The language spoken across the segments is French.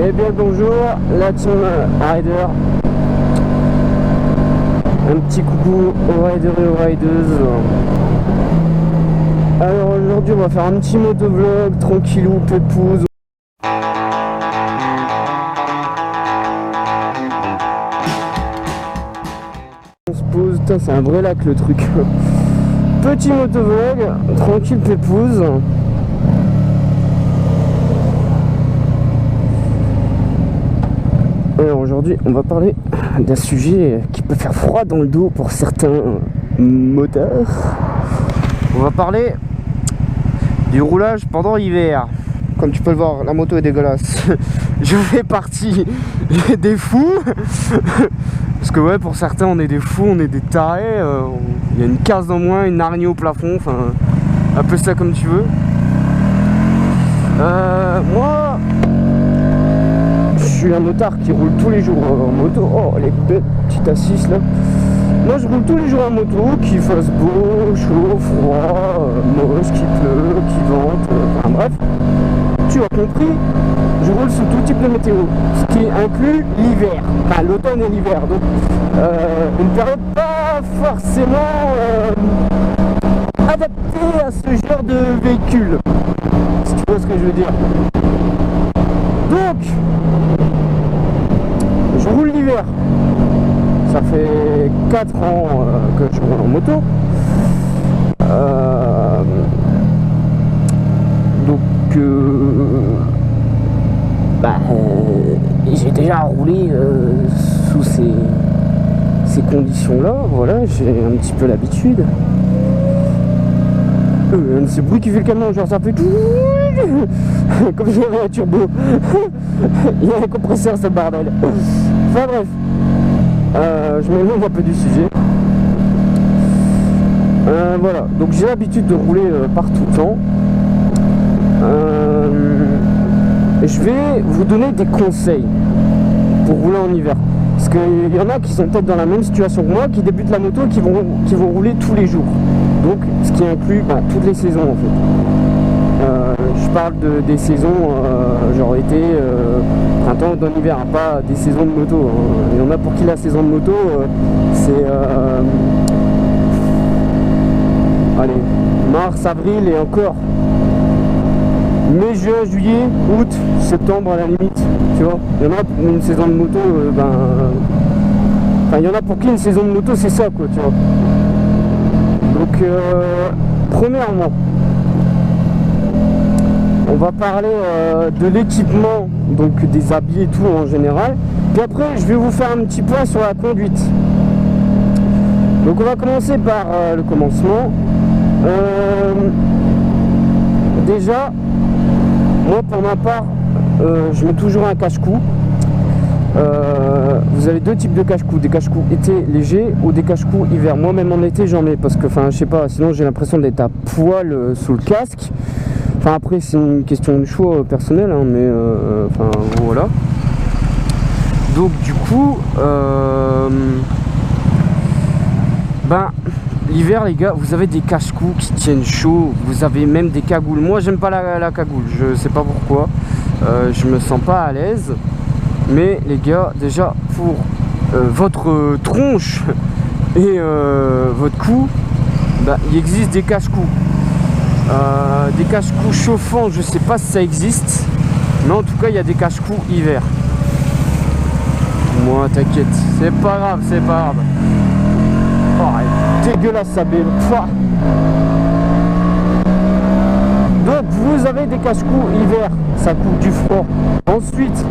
Eh bien bonjour la team Rider. Un petit coucou aux riders et aux rideuses. Alors aujourd'hui on va faire un petit motovlog tranquillou pépouze. On se pose, putain c'est un vrai lac le truc. Petit motovlog, tranquille pépouze. Alors aujourd'hui on va parler d'un sujet qui peut faire froid dans le dos pour certains motards. On va parler du roulage pendant l'hiver. Comme tu peux le voir, la moto est dégueulasse. Je fais partie des fous. Parce que ouais, pour certains on est des fous, on est des tarés. Il y a une case en moins, une araignée au plafond, enfin appelle ça comme tu veux. Moi je suis un motard qui roule tous les jours en moto. Oh les petites assises là. Moi je roule tous les jours en moto, qu'il fasse beau, chaud, froid, moche, qu'il pleut, qu'il vente, enfin bref. Tu as compris, je roule sous tout type de météo, ce qui inclut l'hiver, enfin l'automne et l'hiver. Donc une période pas forcément adaptée à ce genre de véhicule, si tu vois ce que je veux dire. Donc je roule l'hiver. Ça fait 4 ans que je roule en moto. Donc j'ai déjà roulé sous ces conditions-là. Voilà, j'ai un petit peu l'habitude. Ce bruit qui fait le camion, genre ça fait tout comme si il y avait un turbo. Il y a un compresseur, ce bordel. Enfin bref, je m'éloigne un peu du sujet. Voilà, donc j'ai l'habitude de rouler partout le temps. Je vais vous donner des conseils pour rouler en hiver. Parce qu'il y en a qui sont peut-être dans la même situation que moi, qui débutent la moto et qui vont rouler tous les jours. Donc ce qui inclut toutes les saisons en fait. Je parle des saisons genre été, printemps, automne, hiver, pas des saisons de moto. Il y en a pour qui la saison de moto c'est allez, mars, avril et encore. Mai, juin, juillet, août, septembre à la limite, tu vois. Il y en a pour une saison de moto, il y en a pour qui une saison de moto c'est ça quoi, tu vois. Donc premièrement, on va parler de l'équipement, donc des habits et tout en général. Puis après je vais vous faire un petit point sur la conduite. Donc on va commencer par le commencement. Déjà, moi pour ma part, je mets toujours un cache-cou. Vous avez deux types de cache-cou, des cache-cou été légers ou des cache-cou hiver. Moi même en été j'en mets parce que je sais pas, sinon j'ai l'impression d'être à poil sous le casque. Enfin après c'est une question de choix personnel hein, mais voilà. Donc du coup l'hiver les gars, vous avez des cache-cou qui tiennent chaud, vous avez même des cagoules. Moi j'aime pas la cagoule, je sais pas pourquoi, je me sens pas à l'aise. Mais les gars, déjà pour votre tronche et votre cou, il existe des cache-cou. Des cache-cou chauffants, je sais pas si ça existe, mais en tout cas il y a des cache-cou hiver. Moi t'inquiète, c'est pas grave, c'est pas grave. Oh, dégueulasse ça bébé. Donc vous avez des cache-cou hiver, ça coupe du froid. Ensuite,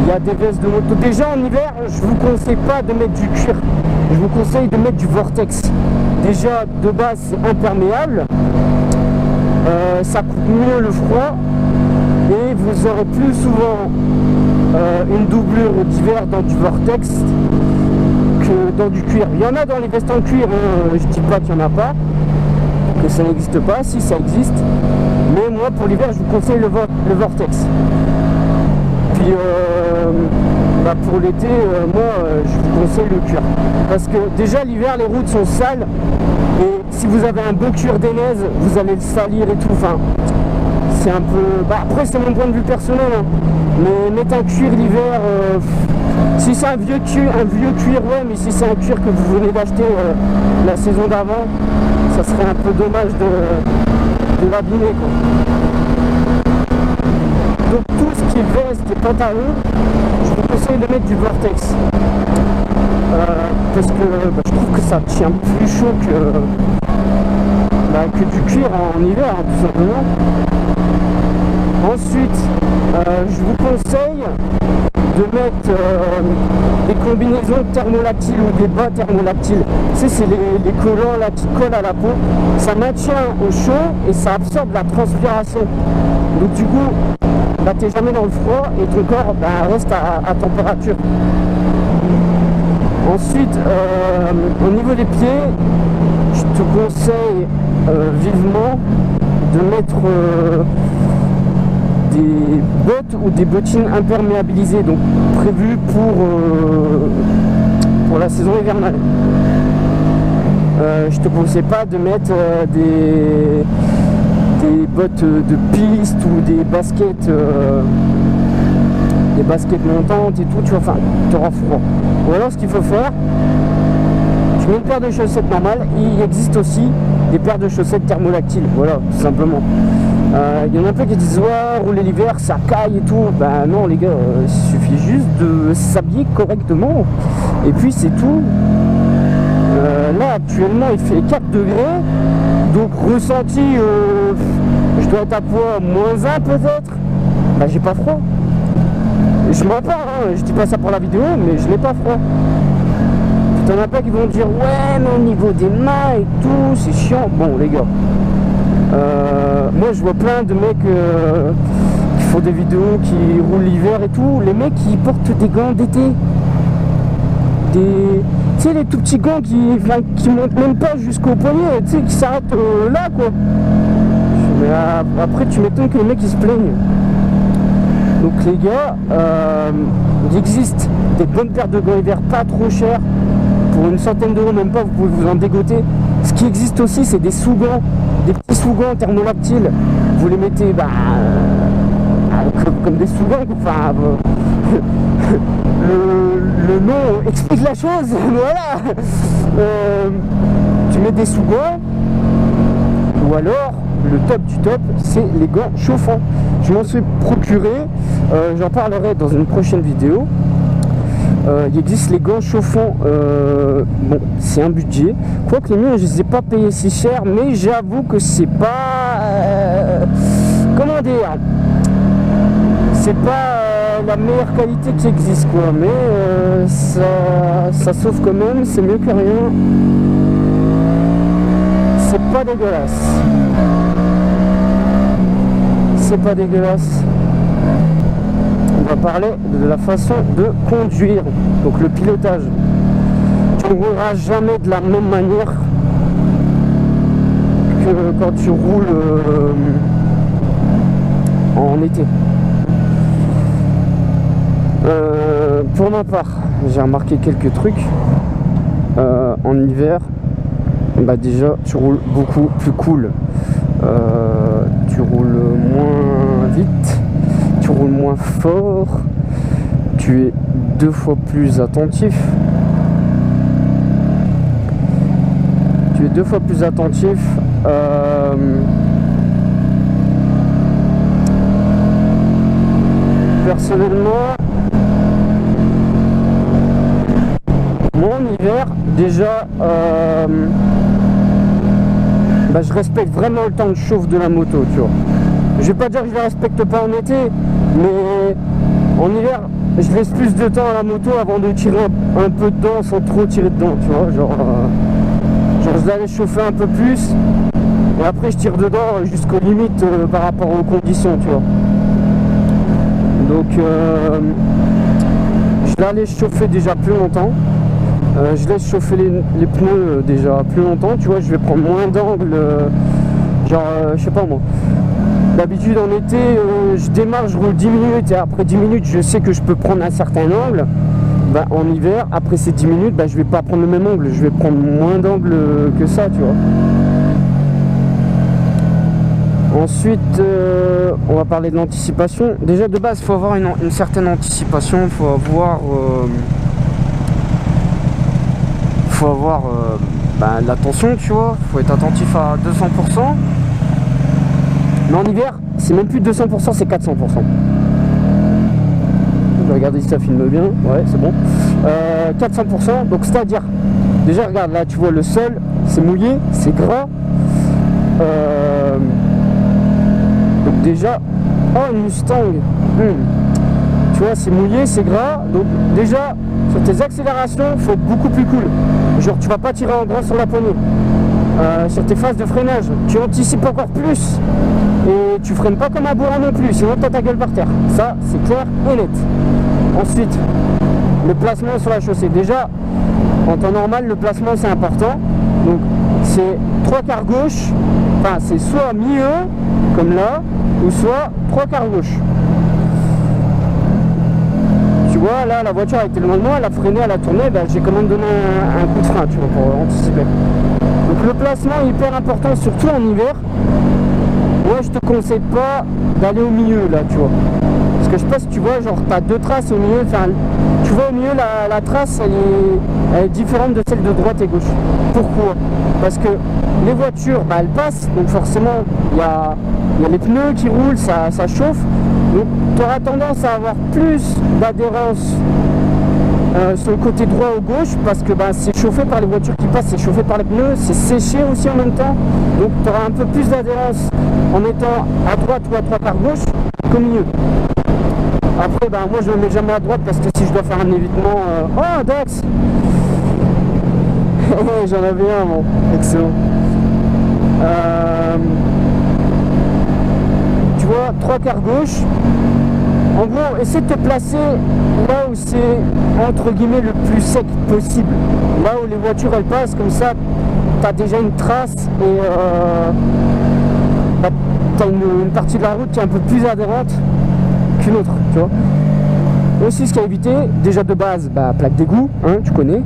il y a des vestes de moto. Déjà en hiver, je vous conseille pas de mettre du cuir. Je vous conseille de mettre du Vortex. Déjà de base c'est imperméable. Ça coupe mieux le froid. Et vous aurez plus souvent une doublure d'hiver dans du Vortex que dans du cuir. Il y en a dans les vestes en cuir, je dis pas qu'il n'y en a pas, que ça n'existe pas, si ça existe. Mais moi pour l'hiver je vous conseille le Vortex. Puis pour l'été, je vous conseille le cuir. Parce que déjà l'hiver les routes sont sales et si vous avez un bon cuir d'ainaise, vous allez le salir et tout. Enfin, c'est un peu... Bah, après, c'est mon point de vue personnel, hein. Mais mettre un cuir l'hiver, si c'est un vieux cuir, ouais, mais si c'est un cuir que vous venez d'acheter la saison d'avant, ça serait un peu dommage de l'abîmer, quoi. Donc tout ce qui est veste et pantalon, je vous conseille de mettre du Vortex. Parce que je trouve que ça tient plus chaud que du cuir en hiver, hein, tout simplement. Ensuite, je vous conseille de mettre des combinaisons thermolactiles ou des bas thermolactiles. Tu sais, c'est les collants là qui collent à la peau. Ça maintient au chaud et ça absorbe la transpiration. Donc du coup, bah, t'es jamais dans le froid et ton corps reste à température. Ensuite, au niveau des pieds, je te conseille vivement de mettre des bottes ou des bottines imperméabilisées, donc prévues pour la saison hivernale. Je te conseille pas de mettre des bottes de piste ou des baskets montantes et tout, tu vois, enfin, tu auras froid. Ou alors ce qu'il faut faire, tu mets une paire de chaussettes normales, il existe aussi des paires de chaussettes thermolactiles, voilà, tout simplement. Il y en a un peu qui disent ouais, rouler l'hiver ça caille et tout. Ben non les gars, il suffit juste de s'habiller correctement et puis c'est tout. Là actuellement il fait 4 degrés, donc ressenti je dois être à poids -1 peut-être. Ben j'ai pas froid. Je mens pas, hein, je dis pas ça pour la vidéo, mais je n'ai pas froid. T'en as pas qui vont dire ouais mais au niveau des mains et tout c'est chiant. Bon les gars, moi je vois plein de mecs qui font des vidéos, qui roulent l'hiver et tout. Les mecs qui portent des gants d'été, tu sais les tout petits gants qui montent même pas jusqu'au poignet, tu sais, qui s'arrêtent là quoi. Mais après tu m'étonnes que les mecs ils se plaignent. Donc les gars, il existe des bonnes paires de gants hiver pas trop chères, pour une centaine d'euros même pas, vous pouvez vous en dégoter. Ce qui existe aussi c'est des sous-gants, des petits sous-gants thermolactiles. Vous les mettez comme des sous-gants, enfin le nom explique la chose. Voilà. Tu mets des sous-gants, ou alors le top du top c'est les gants chauffants. Je m'en suis procuré, j'en parlerai dans une prochaine vidéo. Il existe les gants chauffants, bon c'est un budget, quoique les miens je les ai pas payés si cher, mais j'avoue que c'est pas comment dire, c'est pas la meilleure qualité qui existe quoi, mais ça sauve quand même, c'est mieux que rien, c'est pas dégueulasse, c'est pas dégueulasse. On va parler de la façon de conduire, donc le pilotage. Tu ne rouleras jamais de la même manière que quand tu roules en été. Pour ma part, j'ai remarqué quelques trucs. En hiver, bah déjà tu roules beaucoup plus cool. Tu roules moins vite, tu roules moins fort, tu es 2 fois plus attentif. Tu es 2 fois plus attentif. Personnellement, moi en hiver, déjà, je respecte vraiment le temps de chauffe de la moto, tu vois. Je vais pas dire que je la respecte pas en été, mais en hiver, je laisse plus de temps à la moto avant de tirer un peu dedans sans trop tirer dedans, tu vois. Genre je la laisse chauffer un peu plus, et après je tire dedans jusqu'aux limites par rapport aux conditions, tu vois. Donc je la laisse chauffer déjà plus longtemps. Je laisse chauffer les pneus déjà plus longtemps, tu vois. Je vais prendre moins d'angle, je sais pas moi. D'habitude en été, je démarre, je roule 10 minutes et après 10 minutes, je sais que je peux prendre un certain angle. En hiver, après ces 10 minutes, je vais pas prendre le même angle, je vais prendre moins d'angle que ça, tu vois. Ensuite, on va parler de l'anticipation. Déjà de base, il faut avoir une certaine anticipation, il faut avoir l'attention, tu vois, il faut être attentif à 200%. Mais en hiver, c'est même plus 200%, c'est 400%. Je vais regarder si ça filme bien, ouais, c'est bon. 400%, donc c'est-à-dire, déjà regarde, là tu vois le sol, c'est mouillé, c'est gras. Donc déjà, oh une Mustang, tu vois c'est mouillé, c'est gras, donc déjà sur tes accélérations il faut être beaucoup plus cool, genre tu vas pas tirer en gros sur la poignée. Sur tes phases de freinage tu anticipes encore plus et tu freines pas comme un bourrin non plus, sinon t'as ta gueule par terre, ça c'est clair et net. Ensuite le placement sur la chaussée, déjà en temps normal le placement c'est important, donc c'est 3/4 gauche, enfin c'est soit milieu comme là, ou soit 3/4 gauche. Tu vois, là la voiture a été loin de moi, elle a freiné, elle a tourné, j'ai quand même donné un coup de frein, tu vois, pour anticiper. Donc le placement est hyper important, surtout en hiver. Moi je te conseille pas d'aller au milieu là, tu vois. Parce que je sais pas si tu vois, genre t'as deux traces au milieu, enfin tu vois au milieu la trace elle est différente de celle de droite et gauche. Pourquoi? Parce que les voitures elles passent, donc forcément il y a les pneus qui roulent, ça chauffe, donc tu auras tendance à avoir plus d'adhérence sur le côté droit ou gauche, parce que c'est chauffé par les voitures qui passent, c'est chauffé par les pneus, c'est séché aussi en même temps, donc tu auras un peu plus d'adhérence en étant à droite ou à 3/4 gauche qu'au milieu. Après moi je ne me mets jamais à droite parce que si je dois faire un évitement, oh Dax j'en avais un, bon, excellent. Tu vois, 3/4 gauche. En gros, essaie de te placer là où c'est entre guillemets le plus sec possible. Là où les voitures elles passent, comme ça, tu as déjà une trace et tu as une partie de la route qui est un peu plus adhérente qu'une autre, tu vois. Aussi, ce qu'il y a à éviter, déjà de base, plaque d'égout, hein, tu connais.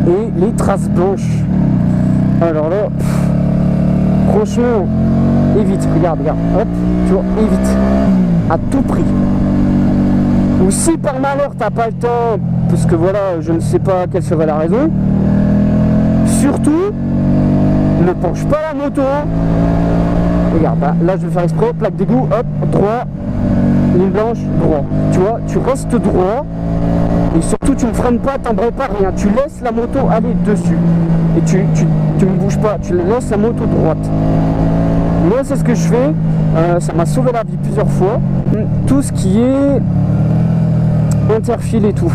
Et les traces blanches. Alors là, franchement, évite, regarde, hop, tu vois, évite, à tout prix. Ou si par malheur t'as pas le temps, parce que voilà, je ne sais pas quelle serait la raison, surtout, ne penche pas la moto. Regarde, là je vais faire exprès, plaque d'égout, hop, droit, ligne blanche, droit. Tu vois, tu restes droit. Et surtout tu ne freines pas, t'embrayes pas, rien, tu laisses la moto aller dessus et tu ne bouges pas, tu laisses la moto droite. Moi c'est ce que je fais, ça m'a sauvé la vie plusieurs fois. Tout ce qui est interfile et tout,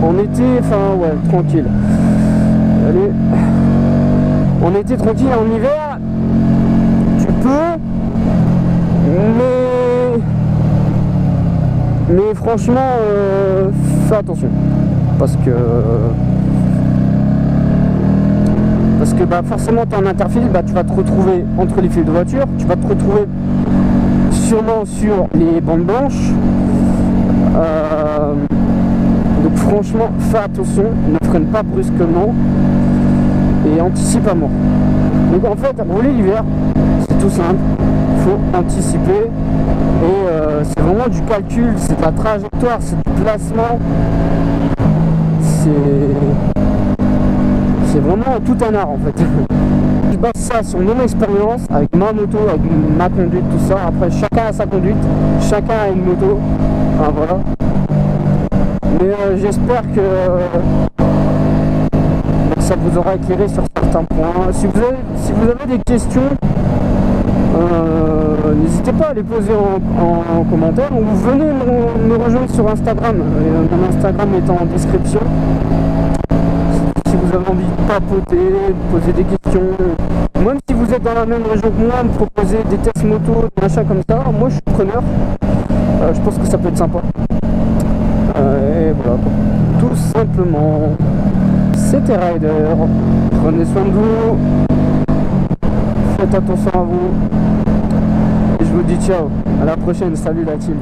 en été, enfin ouais, tranquille. Allez, en été tranquille, en hiver tu peux, mais franchement, fais attention, parce que forcément tu es en interfile, tu vas te retrouver entre les fils de voiture, tu vas te retrouver sûrement sur les bandes blanches, donc franchement fais attention, ne freine pas brusquement et anticipe à mort. Donc en fait, rouler l'hiver, c'est tout simple, il faut anticiper. Et c'est vraiment du calcul, c'est de la trajectoire, c'est du placement, c'est vraiment tout un art en fait. Je base ça sur mon expérience avec ma moto, avec ma conduite, tout ça. Après chacun a sa conduite, chacun a une moto, enfin voilà. Mais j'espère que ça vous aura éclairé sur certains points. Si vous avez des questions, n'hésitez pas à les poser en commentaire, ou venez me rejoindre sur Instagram. Mon Instagram est en description. Si vous avez envie de papoter, de poser des questions, même si vous êtes dans la même région que moi, me proposer des tests moto, des machins comme ça, moi je suis preneur. Je pense que ça peut être sympa. Et voilà, tout simplement. C'était Rider. Prenez soin de vous. Faites attention à vous. Et je vous dis ciao. À la prochaine. Salut la team.